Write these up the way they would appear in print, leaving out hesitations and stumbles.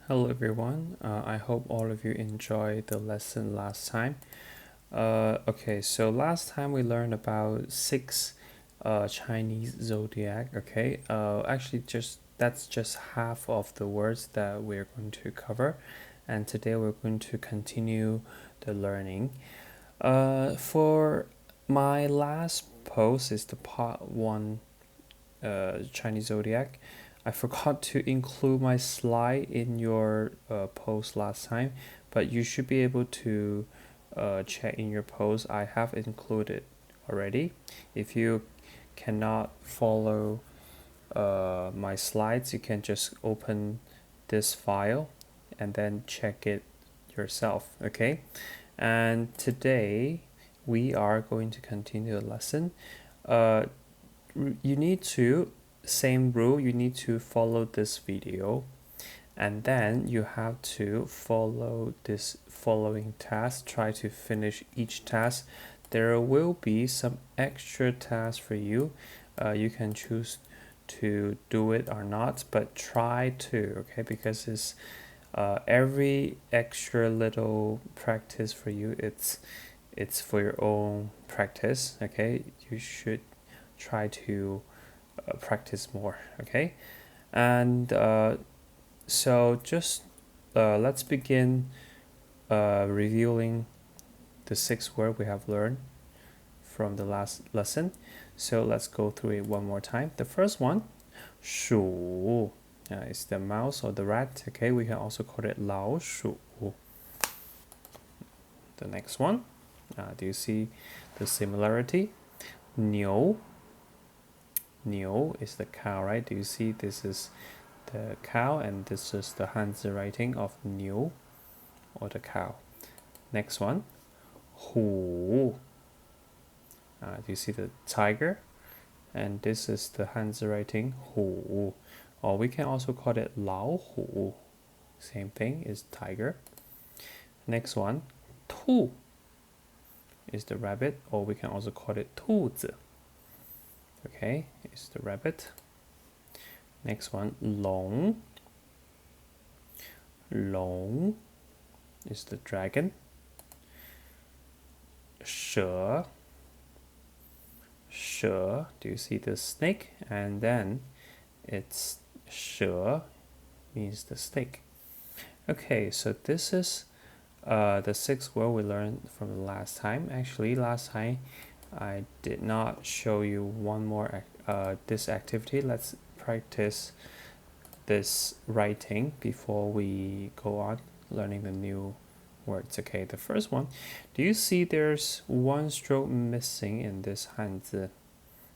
Hello everyone, I hope all of you enjoyed the lesson last time. Okay, so last time we learned about six Chinese zodiac, okay? Actually, that's just half of the words that we're going to cover, and today we're going to continue the learning. For my last post is the part one Chinese zodiac. I forgot to include my slide in your post last time, but you should be able to check in your post. I have included already. If you cannot follow my slides, you can just open this file and then check it yourself, okay? And today we are going to continue the lesson. Uh, you need to same rule, you need to follow this video, and then you have to follow this following task. Try to finish each task. There will be some extra tasks for you. You can choose to do it or not, but try to, okay, because it's every extra little practice for you, it's for your own practice, okay? You should try to practice more, okay? And so just let's begin reviewing the 6 words we have learned from the last lesson. So let's go through it one more time. The first one, 鼠 is the mouse or the rat, okay? We can also call it 老鼠. The next one, do you see the similarity? 牛 is the cow, right? Do you see this is the cow and this is the Hanzi writing of 牛 or the cow. Next one, 虎. Do you see the tiger? And this is the Hanzi writing 虎, or we can also call it 老虎. Same thing, is tiger. Next one, 兔 is the rabbit, or we can also call it 兔子. Okay, it's the rabbit. Next one, 龙 is the dragon. 蛇 do you see the snake? And then it's 蛇 means the snake. Okay, so this is the 6 word we learned from the last time. Actually, last time I did not show you one more this activity. Let's practice this writing before we go on learning the new words. Okay, the first one, do you see there's one stroke missing in this Hanzi?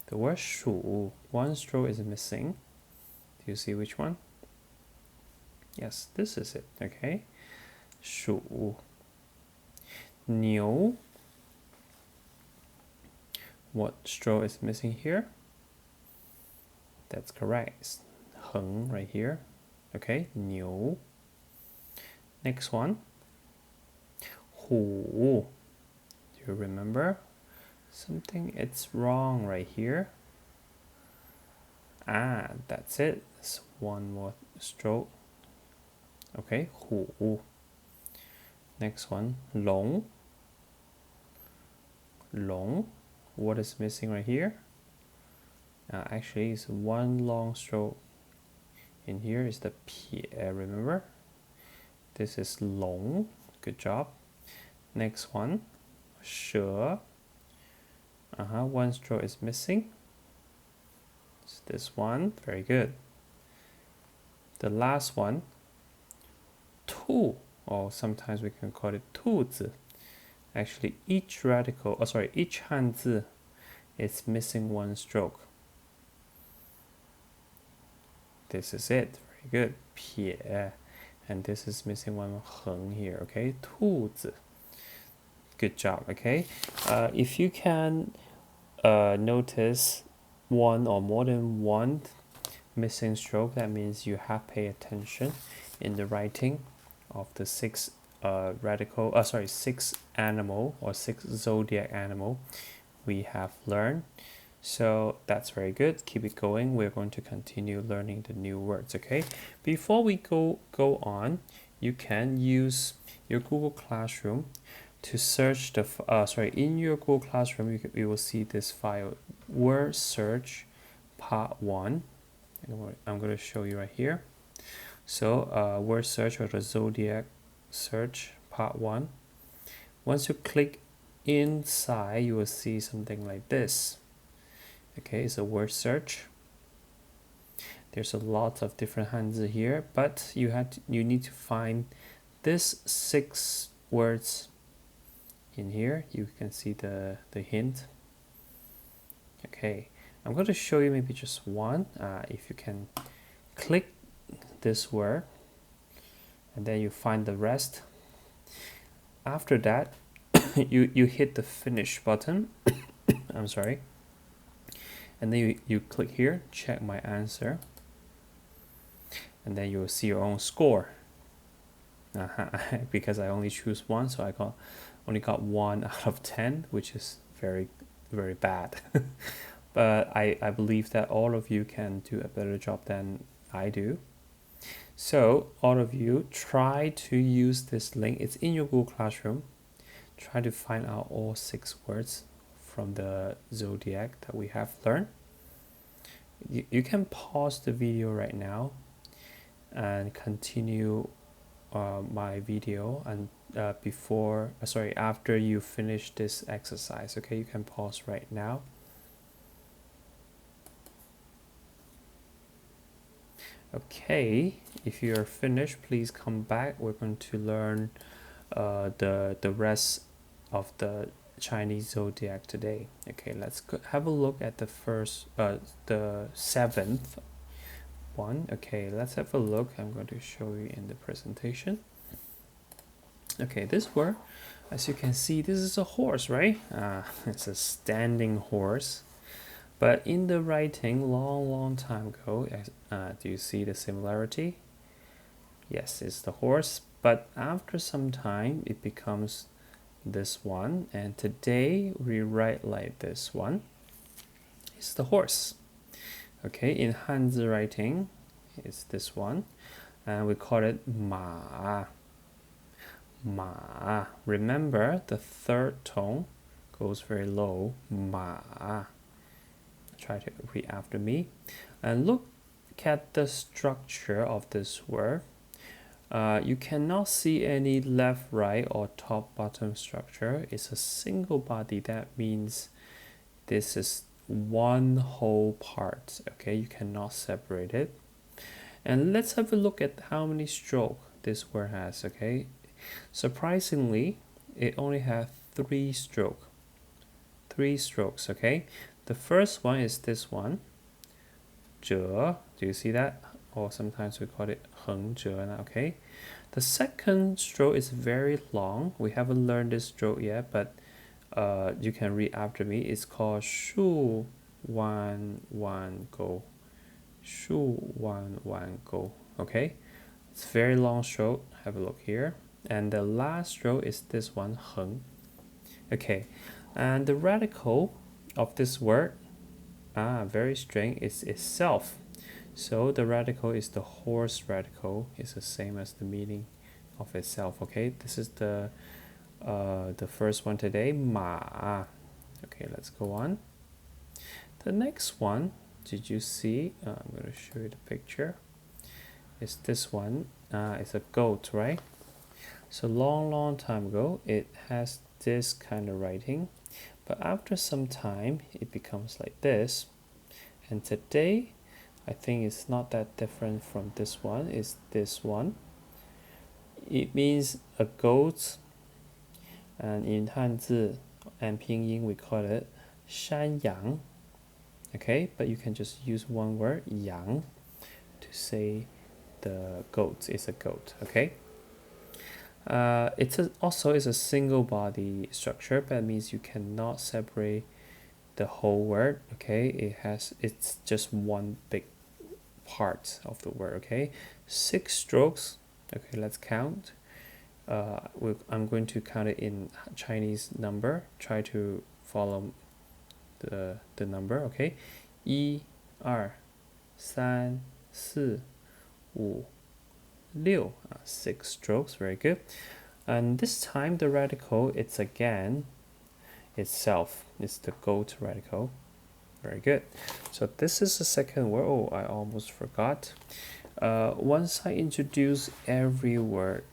The word 鼠, one stroke is missing. Do you see which one? Yes, this is it. Okay, 鼠 牛, what stroke is missing here? That's correct, it's 横 right here. Okay, 牛. Next one, 虎. Do you remember something? It's wrong right here. That's it. It's one more stroke. Okay, 虎. Next one, 龙. What is missing right here? Actually, it's one long stroke. In here is the P. Remember? This is 龙. Good job. Next one, 蛇. One stroke is missing. It's this one. Very good. The last one, 兔, or sometimes we can call it 兔子. Actually, each Hanzi is missing one stroke. This is it. Very good. 撇. And this is missing one 横 here. Okay, 兔子. Good job. Okay, if you can notice one or more than one missing stroke, that means you have paid attention in the writing of the 6 6 animal or 6 zodiac animal we have learned. So that's very good. Keep it going. We're going to continue learning the new words, okay? Before we go on, you can use your Google Classroom to search in your Google Classroom, you will see this file, word search part 1. I'm going to show you right here. So word search, or the zodiac search part 1. Once you click inside, you will see something like this. Okay, it's a word search. There's a lot of different Hanzi here, but you need to find this 6 words in here. You can see the hint. Okay, I'm going to show you maybe just one. If you can click this word and then you find the rest. After that, you hit the finish button. I'm sorry. And then you click here, check my answer. And then you will see your own score. Because I only choose one, so I only got 1 out of 10, which is very, very bad. But I believe that all of you can do a better job than I do. So all of you, try to use this link. It's in your Google Classroom. Try to find out all 6 words from the zodiac that we have learned. You can pause the video right now and continue my video, and after you finish this exercise. Okay, you can pause right now. Okay, if you are finished, please come back. We're going to learn the rest of the Chinese zodiac today. Okay, let's have a look at the 7th one. Okay, let's have a look. I'm going to show you in the presentation. Okay, this word, as you can see, this is a horse, right? It's a standing horse. But in the writing, long time ago, do you see the similarity? Yes, it's the horse, but after some time, it becomes this one. And today, we write like this one. It's the horse. Okay, in Hanzi writing, it's this one. And we call it Ma. Ma. Remember, the 3rd tone goes very low. Ma. Try to read after me. And look at the structure of this word. You cannot see any left, right, or top, bottom structure. It's a single body. That means this is one whole part. Okay, you cannot separate it. And let's have a look at how many strokes this word has. Okay, surprisingly, it only has 3 strokes. 3 strokes. Okay, the first one is this one. 折. Do you see that? Or sometimes we call it 横折. Okay, the second stroke is very long. We haven't learned this stroke yet, but you can read after me. It's called 竖弯弯钩. 竖弯弯钩. Okay, it's very long stroke. Have a look here. And the last stroke is this one, 横. Okay, and the radical of this word, very strange, is itself. So the radical is the horse radical. It's the same as the meaning of itself. Okay, this is the first one today, Ma. Okay, let's go on. The next one, did you see? I'm going to show you the picture. It's this one. It's a goat, right? So long time ago, it has this kind of writing, but after some time, it becomes like this. And today, I think it's not that different from this one. It's this one. It means a goat, and in Hanzi and Pinyin we call it 山羊. Okay, but you can just use one word, 羊, to say the goat is a goat. Okay. Also is a single body structure, but it means you cannot separate the whole word. Okay, it's just one big part of the word. Okay, 6 strokes. Okay, let's count. I'm going to count it in Chinese number. Try to follow the number, okay? 一二三四五六 6 strokes, very good. And this time the radical, it's again itself. It's the goat radical. Very good. So this is the second word. Oh, I almost forgot. Once I introduce every word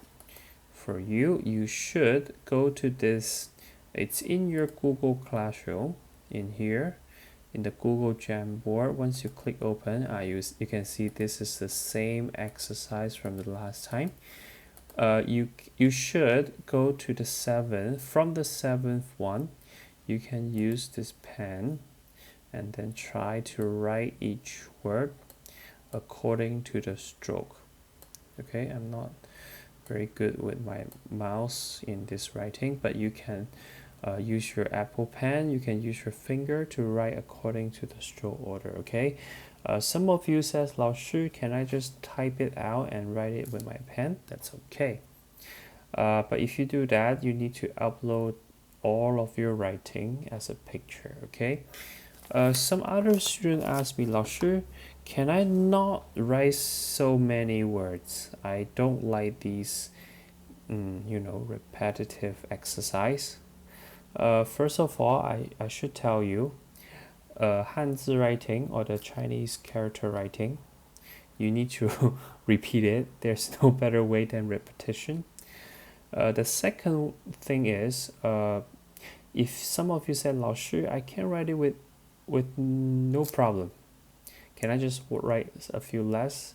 for you, you should go to this. It's in your Google Classroom in here, in the Google Jamboard. Once you click open, you can see this is the same exercise from the last time. You should go to the seventh. From the seventh one, you can use this pen and then try to write each word according to the stroke. Okay, I'm not very good with my mouse in this writing, but you can use your Apple Pen, you can use your finger to write according to the stroke order. Okay, some of you says, 老师, can I just type it out and write it with my pen? That's okay. But if you do that, you need to upload all of your writing as a picture. Okay. Some other student asked me, 老师, can I not write so many words? I don't like these, repetitive exercise. First of all, I should tell you, Hanzi writing or the Chinese character writing, you need to repeat it. There's no better way than repetition. The second thing is, if some of you said, 老师, I can write it with no problem. Can I just write a few less?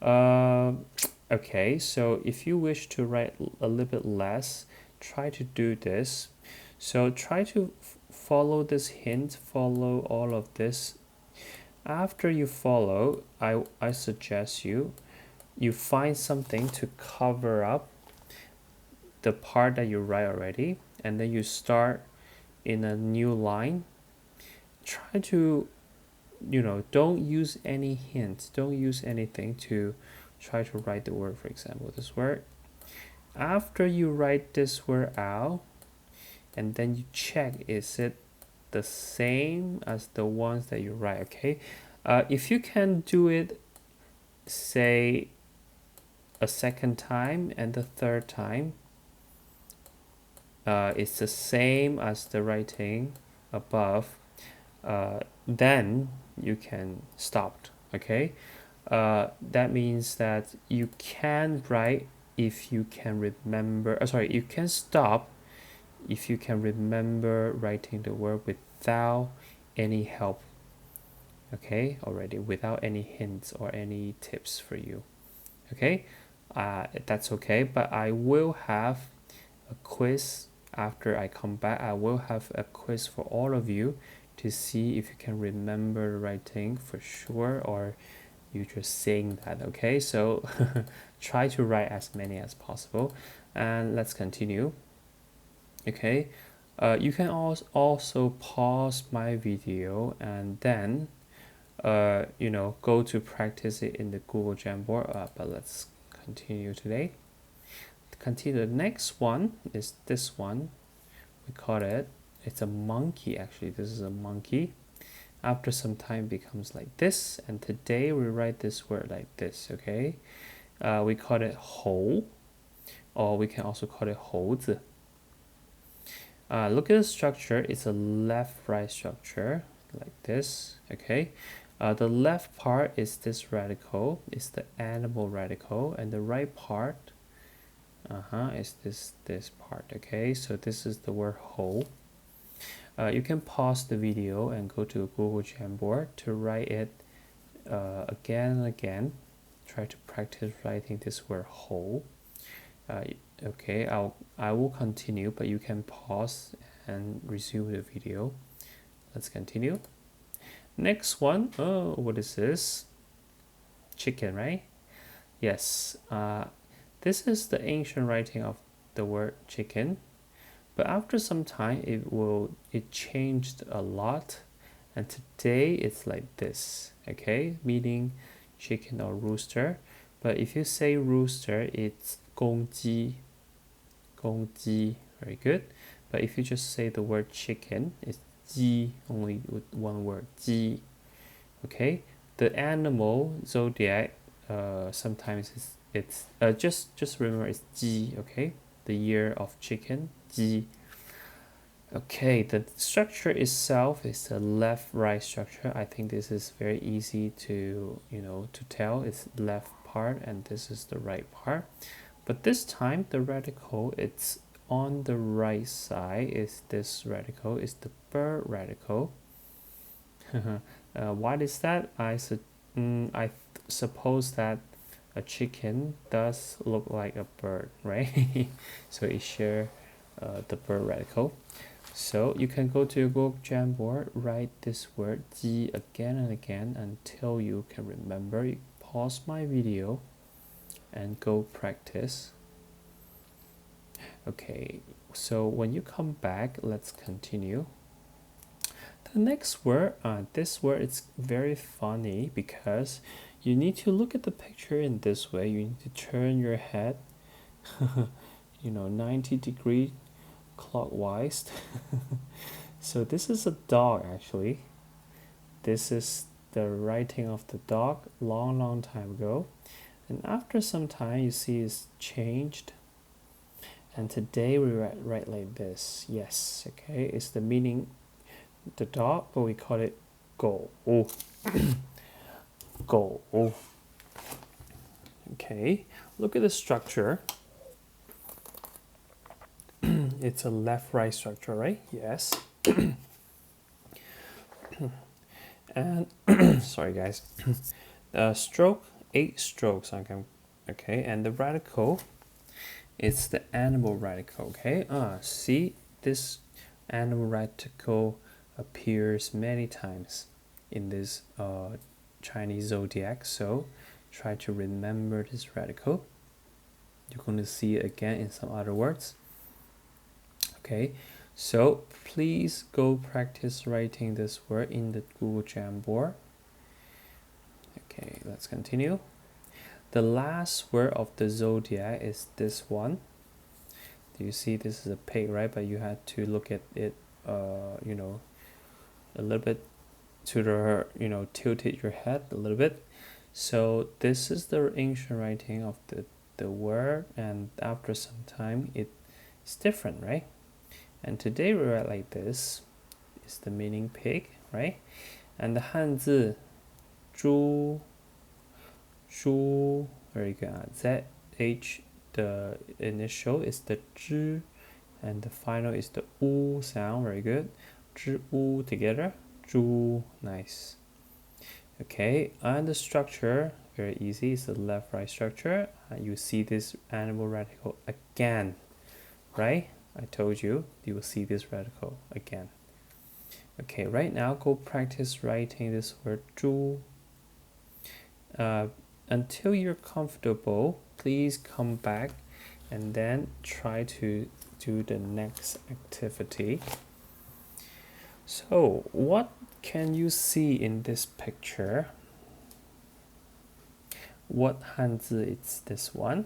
Okay, so if you wish to write a little bit less, try to do this. So try to follow this hint, follow all of this. After you follow, I suggest you find something to cover up the part that you write already, and then you start in a new line. Try to, don't use any hints, don't use anything to try to write the word. For example, this word, after you write this word out, and then you check, is it the same as the ones that you write? Okay, if you can do it, say a second time and the third time, it's the same as the writing above, then you can stop. Okay, that means that you can write if you can remember. You can stop if you can remember writing the word without any help. Okay, already without any hints or any tips for you. Okay, that's okay. But I will have a quiz after I come back. I will have a quiz for all of you to see if you can remember writing for sure, or you just saying that. Okay, so try to write as many as possible, and let's continue. Okay, you can also pause my video and then go to practice it in the Google Jamboard, but let's continue today. Continue. The next one is this one. We call it, it's a monkey. Actually, this is a monkey. After some time it becomes like this, and today we write this word like this. Okay, we call it hou, or we can also call it 猴子. Look at the structure. It's a left-right structure like this. Okay, the left part is this radical, it's the animal radical, and the right part is this part. Okay, so this is the word hou. You can pause the video and go to Google Jamboard to write it again and again. Try to practice writing this word hou. Okay, I will continue, but you can pause and resume the video. Let's continue. Next one, oh, what is this? Chicken, right? Yes, this is the ancient writing of the word chicken, but after some time it changed a lot, and today it's like this. Okay, meaning chicken or rooster. But if you say rooster, it's 公鸡, very good. But if you just say the word chicken, it's ji, only with one word, ji. Okay, the animal zodiac, sometimes it's just remember it's ji. Okay, the year of chicken, ji. Okay, the structure itself is a left-right structure. I think this is very easy to to tell. It's left part and this is the right part. But this time the radical, it's on the right side. Is this radical? Is the bird radical? What is that? I suppose that a chicken does look like a bird, right? So it share the bird radical. So you can go to your Google Jamboard, write this word ji again and again until you can remember. You pause my video and go practice. Okay, so when you come back, let's continue. The next word, this word is very funny because you need to look at the picture in this way. You need to turn your head 90 degree clockwise. So this is a dog actually. This is the writing of the dog long time ago, and after some time you see it's changed, and today we write like this. Yes, okay, it's the meaning the dog, but we call it go. Go. Okay, look at the structure. It's a left-right structure, right? Yes. And sorry guys. Stroke, 8 strokes. Okay, and the radical, it's the animal radical. Okay. See, this animal radical appears many times in this Chinese zodiac. So try to remember this radical. You're going to see it again in some other words. Okay, so please go practice writing this word in the Google Jamboard. Okay, let's continue. The last word of the zodiac is this one. Do you see this is a pig, right? But you had to look at it, a little bit to the, tilted your head a little bit. So this is the ancient writing of the word, and after some time it's different, right? And today we write like this. Is the meaning pig, right? And the Hanzi, 猪, 猪, very good. ZH, the initial is the zhi, and the final is the u sound, very good. Zhi u together, 猪, nice. Okay, and the structure, very easy. It's the left-right structure. You see this animal radical again, right? I told you will see this radical again. Okay, right now go practice writing this word 猪. Until you're comfortable, please come back and then try to do the next activity. So what can you see in this picture? What Hanzi is this one?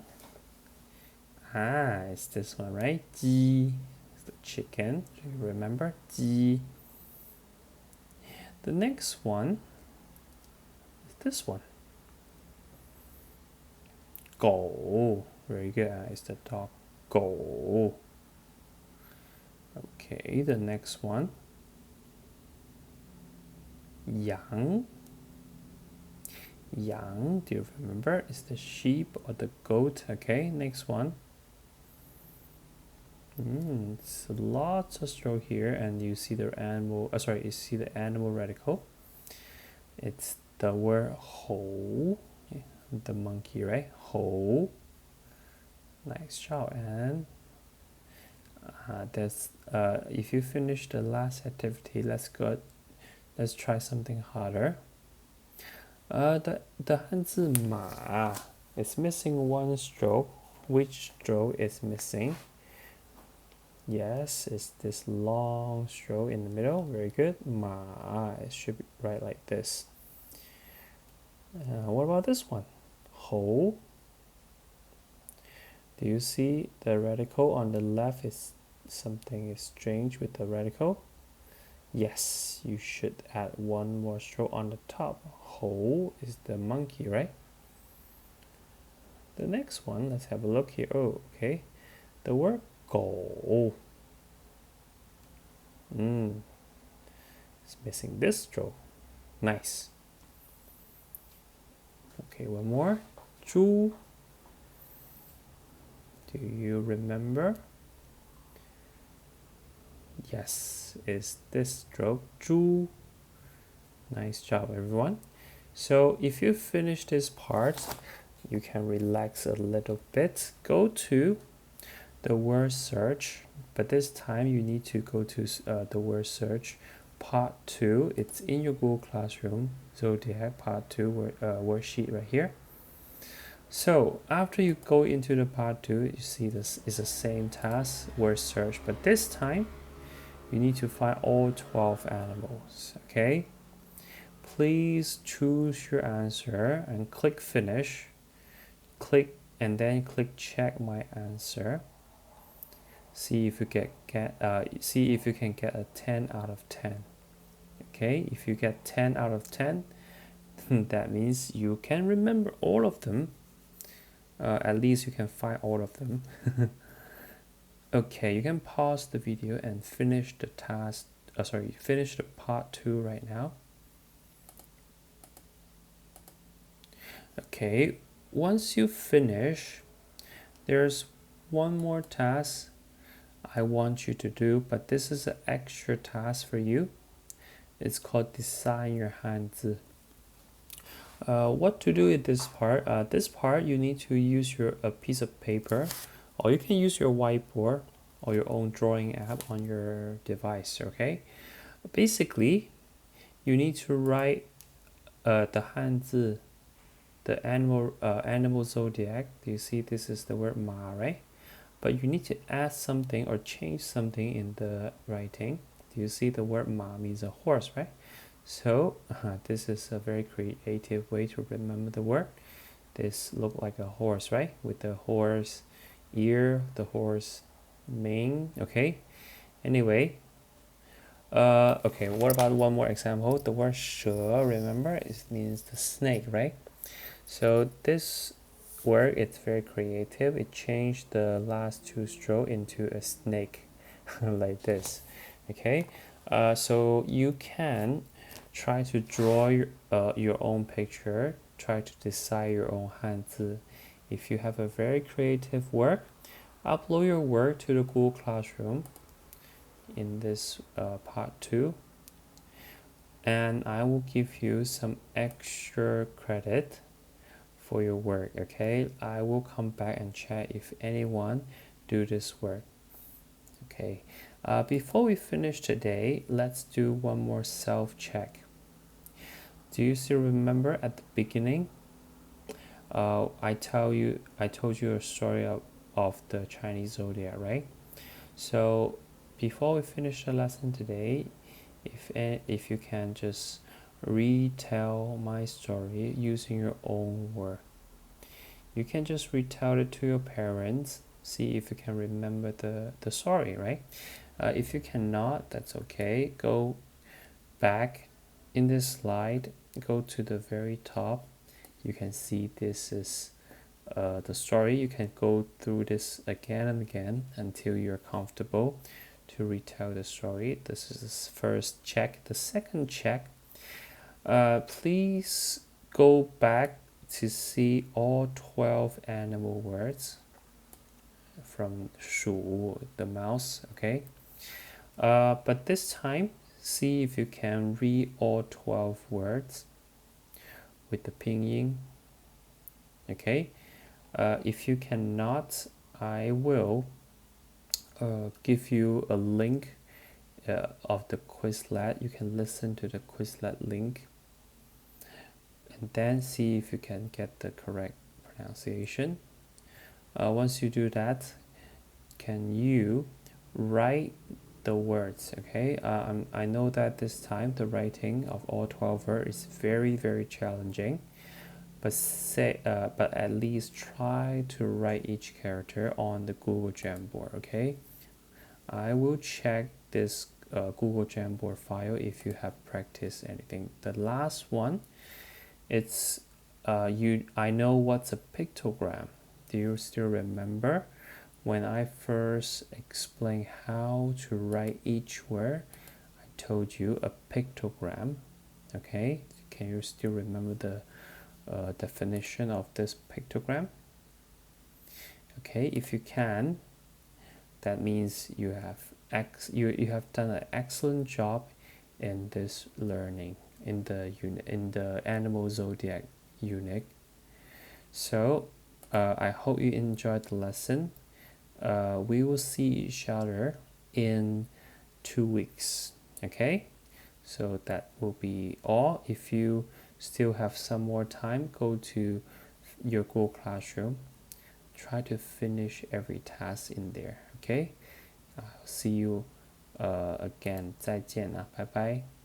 It's this one, right? Ji, the chicken. Do you remember? Ji. The next one is this one. Go. Very good. It's the dog. Go. Okay, the next one. Yang. Yang, do you remember? It's the sheep or the goat. Okay, next one. It's lots of stroke here, and you see the animal. You see the animal radical. It's the word hou, the monkey, right? Hou. Nice job. And if you finish the last activity, let's try something harder. The Hanzi Ma is missing one stroke. Which stroke is missing? Yes, it's this long stroke in the middle. Very good. Ma, it should be right like this. What about this one? Hou. Do you see the radical on the left is something is strange with the radical? Yes, you should add one more stroke on the top. Hou is the monkey, right? The next one, let's have a look here. Oh, okay. The word "gou." It's missing this stroke. Nice. Okay, one more. "Zhu." Do you remember? Yes, it's this stroke. "Zhu." Nice job, everyone. So if you finish this part, you can relax a little bit. Go to the word search, but this time you need to go to the word search part 2. It's in your Google Classroom Zodiac part 2 worksheet right here. So after you go into the part 2, you see this is the same task, word search, but this time you need to find all 12 animals. Okay, please choose your answer and click finish. Click and then click check my answer. See if you see if you can get a 10 out of 10. Okay, if you get 10 out of 10, that means you can remember all of them. At least you can find all of them. Okay, you can pause the video and finish the task. Finish the part 2 right now. Okay, once you finish, there's one more task I want you to do, but this is an extra task for you. It's called design your Hanzi. What to do in this part? This part you need to use a piece of paper, or you can use your whiteboard or your own drawing app on your device. Okay, basically, you need to write the Hanzi, the animal zodiac. Do you see this is the word Ma, right? But you need to add something or change something in the writing. Do you see the word Ma means a horse, right? So this is a very creative way to remember the word. This look like a horse, right? With the horse ear, the horse mane. Okay. Anyway, okay. What about one more example? The word 蛇, remember, it means the snake, right? So this word, it's very creative. It changed the last 2 strokes into a snake, like this. Okay. So you can try to draw your own picture, try to decide your own Hanzi. If you have a very creative work, upload your work to the Google Classroom in this part 2, and I will give you some extra credit for your work. Okay, I will come back and check if anyone do this work. Okay, before we finish today, let's do one more self-check. Do you still remember at the beginning? I told you a story of the Chinese zodiac, right? So before we finish the lesson today, if you can just retell my story using your own word. You can just retell it to your parents, see if you can remember the story, right? If you cannot, that's okay. Go back in this slide, go to the very top. You can see this is the story. You can go through this again and again until you're comfortable to retell the story. This is the first check. The second check, please go back to see all 12 animal words from 鼠, the mouse, okay? But this time, see if you can read all 12 words with the pinyin, okay? If you cannot, I will give you a link of the Quizlet. You can listen to the Quizlet link and then see if you can get the correct pronunciation. Once you do that, can you write the words? Okay, I know that this time the writing of all 12 words is very challenging, but at least try to write each character on the Google Jamboard. Okay, I will check this Google Jamboard file if you have practiced anything. The last one, it's I know what's a pictogram. Do you still remember when I first explained how to write each word? I told you a pictogram. Okay, can you still remember the definition of this pictogram? Okay, if you can, that means you have done an excellent job in this learning in the animal zodiac unit. So I hope you enjoyed the lesson. We will see each other in 2 weeks. Okay, so that will be all. If you still have some more time, go to your Google Classroom, try to finish every task in there. Okay, I'll see you again. 再见啊，拜拜。